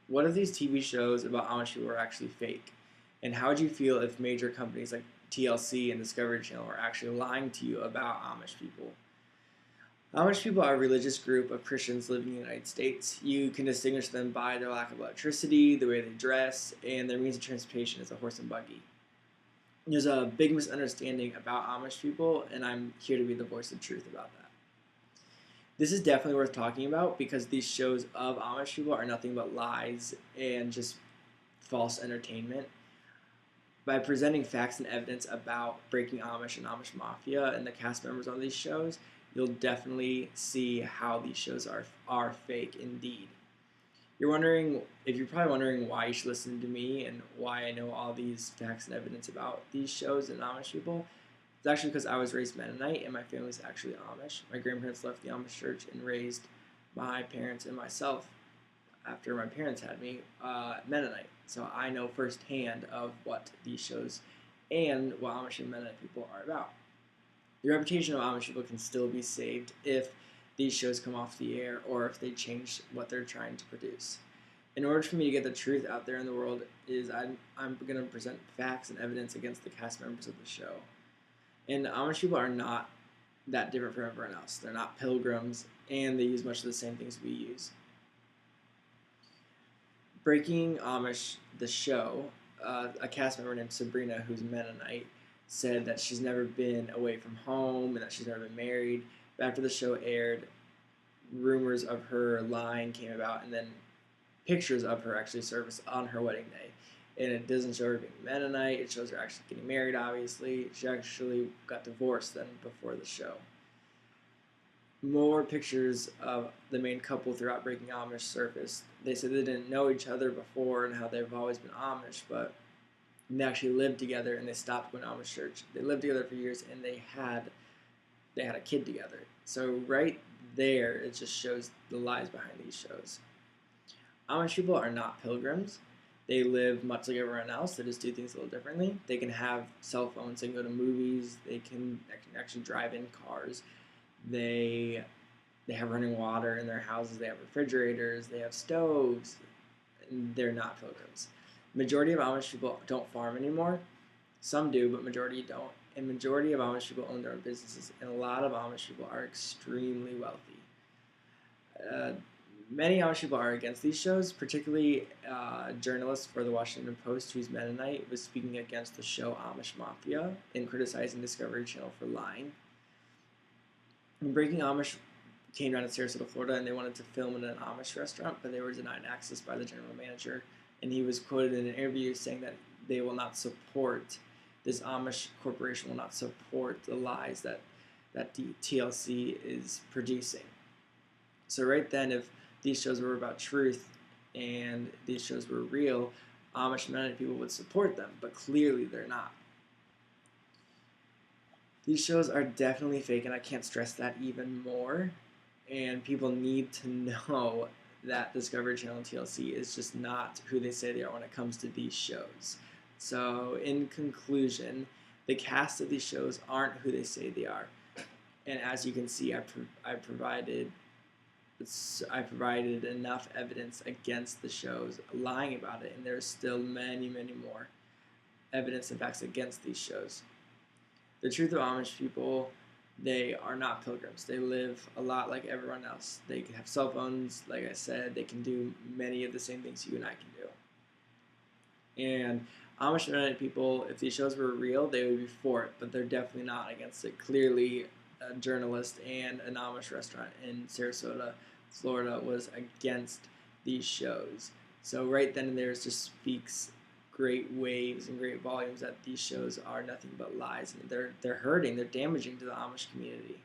What if these TV shows about Amish people are actually fake? And how would you feel if major companies like TLC and Discovery Channel were actually lying to you about Amish people? Amish people are a religious group of Christians living in the United States. You can distinguish them by their lack of electricity, the way they dress, and their means of transportation is a horse and buggy. There's a big misunderstanding about Amish people, and I'm here to be the voice of truth about that. This is definitely worth talking about because these shows of Amish people are nothing but lies and just false entertainment. By presenting facts and evidence about breaking Amish and Amish Mafia and the cast members on these shows, you'll definitely see how these shows are fake indeed. You're probably wondering why you should listen to me and why I know all these facts and evidence about these shows and Amish people. It's actually because I was raised Mennonite and my family's actually Amish. My grandparents left the Amish church and raised my parents and myself after my parents had me Mennonite. So I know firsthand of what these shows and what Amish and Mennonite people are about. The reputation of Amish people can still be saved if these shows come off the air or if they change what they're trying to produce. In order for me to get the truth out there in the world, I'm going to present facts and evidence against the cast members of the show. And Amish people are not that different from everyone else. They're not pilgrims, and they use much of the same things we use. Breaking Amish, the show, a cast member named Sabrina, who's Mennonite, said that she's never been away from home and that she's never been married. But after the show aired, rumors of her lying came about, and then pictures of her actually surfaced on her wedding day. And it doesn't show her being Mennonite, it shows her actually getting married, obviously. She actually got divorced then before the show. More pictures of the main couple throughout Breaking Amish surfaced. They said they didn't know each other before and how they've always been Amish, but they actually lived together and they stopped going to Amish church. They lived together for years and they had a kid together. So right there, it just shows the lies behind these shows. Amish people are not pilgrims. They live much like everyone else. They just do things a little differently. They can have cell phones. They can go to movies. They can actually drive in cars. They have running water in their houses. They have refrigerators. They have stoves. And they're not pilgrims. Majority of Amish people don't farm anymore. Some do, but majority don't. And majority of Amish people own their own businesses. And a lot of Amish people are extremely wealthy. Many Amish people are against these shows, particularly a journalist for the Washington Post who's Mennonite was speaking against the show Amish Mafia and criticizing Discovery Channel for lying. And Breaking Amish came down to Sarasota, Florida, and they wanted to film in an Amish restaurant, but they were denied access by the general manager. And he was quoted in an interview saying that they will not support, this Amish corporation will not support the lies that the TLC is producing. So right then, if these shows were about truth and these shows were real, Amish and Mennonite people would support them, but clearly they're not. These shows are definitely fake, and I can't stress that even more. And people need to know that Discovery Channel and TLC is just not who they say they are when it comes to these shows. So, in conclusion, the cast of these shows aren't who they say they are. And as you can see, I provided enough evidence against the shows lying about it, and there's still many, many more evidence and facts against these shows. The truth of Amish people, they are not pilgrims. They live a lot like everyone else. They have cell phones, like I said. They can do many of the same things you and I can do. And Amish and Mennonite people, if these shows were real, they would be for it, but they're definitely not against it. Clearly, a journalist and an Amish restaurant in Sarasota, Florida, was against these shows. So right then and there, it just speaks great waves and great volumes that these shows are nothing but lies, and they're hurting, they're damaging to the Amish community.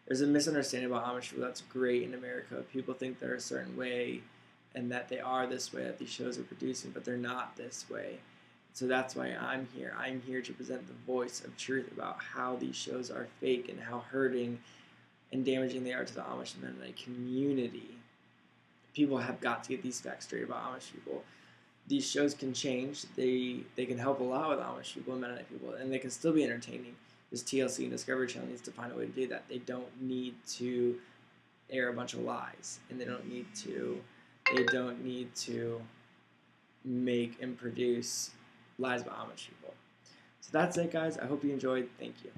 There's a misunderstanding about Amish people that's great in America. People think they're a certain way and that they are this way that these shows are producing, but they're not this way. So that's why I'm here. I'm here to present the voice of truth about how these shows are fake and how hurting and damaging they are to the Amish and Mennonite community. People have got to get these facts straight about Amish people. These shows can change. They can help a lot with Amish people and Mennonite people, and they can still be entertaining. This TLC and Discovery Channel needs to find a way to do that. They don't need to air a bunch of lies, and they don't need to they don't need to make and produce lies about Amish people. So that's it, guys. I hope you enjoyed. Thank you.